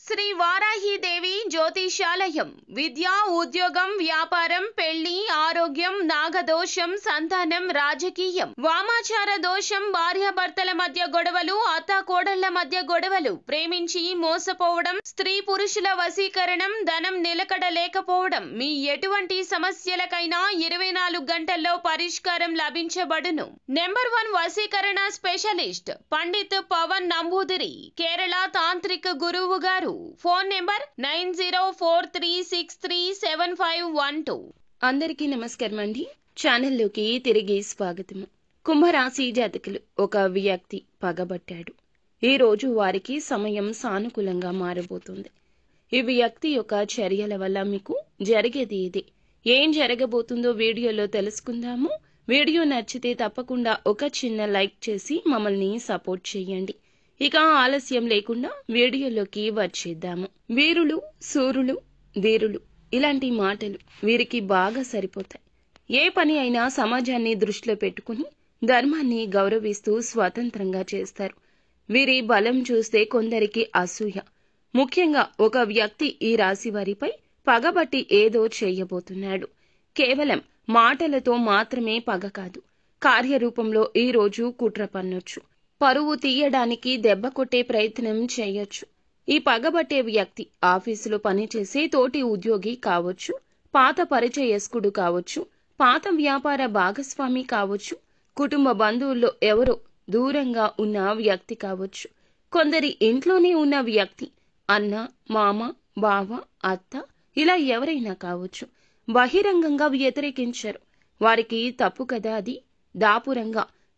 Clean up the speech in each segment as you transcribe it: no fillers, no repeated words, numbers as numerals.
శ్రీ వారాహిదేవి జ్యోతిషాలయం విద్య, ఉద్యోగం, వ్యాపారం, పెళ్లి, ఆరోగ్యం, నాగదోషం, సంతానం, రాజకీయం, వామాచార దోషం, భార్యాభర్తల మధ్య గొడవలు, అత్తాకోడళ్ల మధ్య గొడవలు, ప్రేమించి మోసపోవడం, స్త్రీ పురుషుల వశీకరణం, ధనం నిలకడ లేకపోవడం, మీ ఎటువంటి సమస్యలకైనా 24 గంటల్లో పరిష్కారం లభించబడును. నెంబర్ 1 వశీకరణ స్పెషలిస్ట్ పండిత్ పవన్ నంబూదిరి, కేరళ తాంత్రిక గురువు గారు. Phone number 9043637512. అందరికీ నమస్కారం అండి. ఛానల్లోకి తిరిగి స్వాగతం. కుంభరాశి జాతకులు, ఒక వ్యక్తి పగబట్టాడు. ఈ రోజు వారికి సమయం సానుకూలంగా మారబోతుంది. ఈ వ్యక్తి యొక్క చర్యల వల్ల మీకు జరిగేది ఇది. ఏం జరగబోతుందో వీడియోలో తెలుసుకుందాము. వీడియో నచ్చితే తప్పకుండా ఒక చిన్న లైక్ చేసి మమ్మల్ని సపోర్ట్ చేయండి. ఇక ఆలస్యం లేకుండా వీడియోలోకి వచ్చేద్దాము. వీరులు, సూరులు, ధీరులు ఇలాంటి మాటలు వీరికి బాగా సరిపోతాయి. ఏ పని అయినా సమాజాన్ని దృష్టిలో పెట్టుకుని ధర్మాన్ని గౌరవిస్తూ స్వతంత్రంగా చేస్తారు. వీరి బలం చూస్తే కొందరికి అసూయ. ముఖ్యంగా ఒక వ్యక్తి ఈ రాశి వారిపై పగబట్టి ఏదో చేయబోతున్నాడు. కేవలం మాటలతో మాత్రమే పగ కాదు, కార్యరూపంలో ఈ రోజు కుట్ర పన్నొచ్చు. పరువు తీయడానికి దెబ్బ కొట్టే ప్రయత్నం చేయొచ్చు. ఈ పగబట్టే వ్యక్తి ఆఫీసులో పనిచేసే తోటి ఉద్యోగి కావచ్చు, పాత పరిచయస్కుడు కావచ్చు, పాత వ్యాపార భాగస్వామి కావచ్చు, కుటుంబ బంధువుల్లో ఎవరో దూరంగా ఉన్న వ్యక్తి కావచ్చు, కొందరి ఇంట్లోనే ఉన్న వ్యక్తి, అన్న, మామ, బావ, అత్త ఇలా ఎవరైనా కావచ్చు. బహిరంగంగా వ్యతిరేకించారు. వారికి తప్పు కదా అది.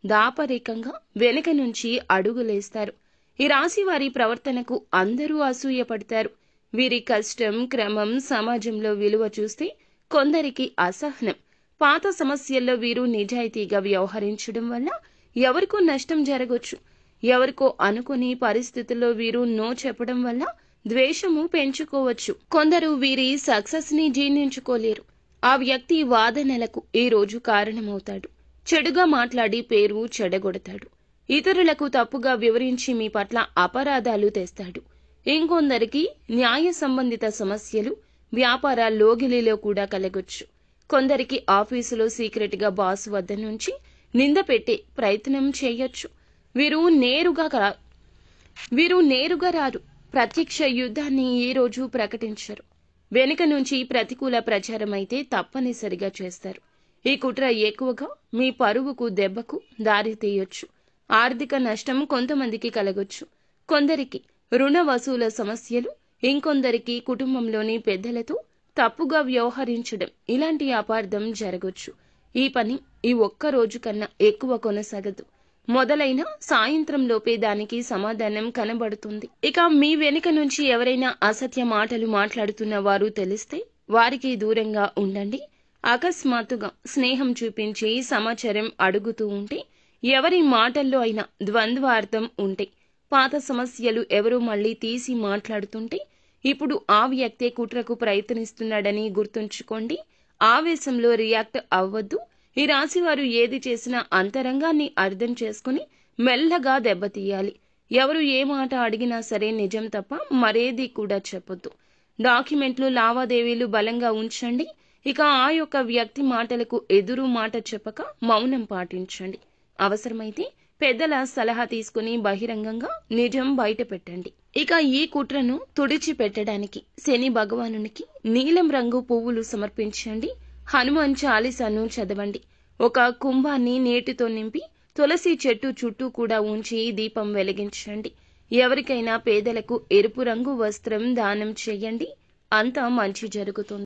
దాపరికంగా వెనుక నుంచి అడుగులేస్తారు. ఈ రాశి వారి ప్రవర్తనకు అందరూ అసూయపడతారు. వీరి కష్టం, క్రమం, సమాజంలో విలువ చూస్తే కొందరికి అసహనం. పాత సమస్యల్లో వీరు నిజాయితీగా వ్యవహరించడం వల్ల ఎవరికో నష్టం జరగొచ్చు. ఎవరికో అనుకుని పరిస్థితుల్లో వీరు నో చెప్పడం వల్ల ద్వేషము పెంచుకోవచ్చు. కొందరు వీరి సక్సెస్ ని జీర్ణించుకోలేరు. ఆ వ్యక్తి వాదనలకు ఈ రోజు కారణమవుతాడు. చెడుగా మాట్లాడి పేరు చెడగొడతాడు. ఇతరులకు తప్పుగా వివరించి మీ పట్ల అపరాధాలు తెస్తాడు. ఇంకొందరికి న్యాయ సంబంధిత సమస్యలు వ్యాపార లోగిలిలో కూడా కలగొచ్చు. కొందరికి ఆఫీసులో సీక్రెట్ గా బాస్ వద్ద నుంచి నింద పెట్టే ప్రయత్నం చేయొచ్చు. వీరు నేరుగా రారు. ప్రత్యక్ష యుద్ధాన్ని ఈ రోజు ప్రకటించరు. వెనుక నుంచి ప్రతికూల ప్రచారం అయితే తప్పనిసరిగా చేస్తారు. ఈ కుట్ర ఎక్కువగా మీ పరువుకు దెబ్బకు దారి తీయొచ్చు. ఆర్థిక నష్టం కొంతమందికి కలగొచ్చు. కొందరికి రుణ వసూల సమస్యలు, ఇంకొందరికి కుటుంబంలోని పెద్దలతో తప్పుగా వ్యవహరించడం ఇలాంటి అపార్థం జరగొచ్చు. ఈ పని ఈ ఒక్క రోజు కన్నా ఎక్కువ కొనసాగదు. మొదలైన సాయంత్రం లోపే దానికి సమాధానం కనబడుతుంది. ఇక మీ వెనుక నుంచి ఎవరైనా అసత్య మాటలు మాట్లాడుతున్న వారు తెలిస్తే వారికి దూరంగా ఉండండి. అకస్మాత్తుగా స్నేహం చూపించి సమాచారం అడుగుతూ ఉంటే, ఎవరి మాటల్లో అయినా ద్వంద్వార్థం ఉంటే, పాత సమస్యలు ఎవరో మళ్లీ తీసి మాట్లాడుతుంటే ఇప్పుడు ఆ వ్యక్తే కుట్రకు ప్రయత్నిస్తున్నాడని గుర్తుంచుకోండి. ఆవేశంలో రియాక్ట్ అవ్వద్దు. ఈ రాశివారు ఏది చేసినా అంతరంగాన్ని అర్థం చేసుకుని మెల్లగా దెబ్బతీయాలి. ఎవరు ఏ మాట అడిగినా సరే నిజం తప్ప మరేది కూడా చెప్పొద్దు. డాక్యుమెంట్లు, లావాదేవీలు బలంగా ఉంచండి. ఇక ఆ యొక్క వ్యక్తి మాటలకు ఎదురు మాట చెప్పక మౌనం పాటించండి. అవసరమైతే పెద్దల సలహా తీసుకుని బహిరంగంగా నిజం బయట పెట్టండి. ఇక ఈ కుట్రను తుడిచిపెట్టడానికి శని భగవానునికి నీలం రంగు పువ్వులు సమర్పించండి. హనుమాన్ చాలీసాను చదవండి. ఒక కుంభాన్ని నీటితో నింపి తులసి చెట్టు చుట్టూ కూడా ఉంచి దీపం వెలిగించండి. ఎవరికైనా పేదలకు ఎరుపు రంగు వస్త్రం దానం చేయండి. అంతా మంచి జరుగుతుంది.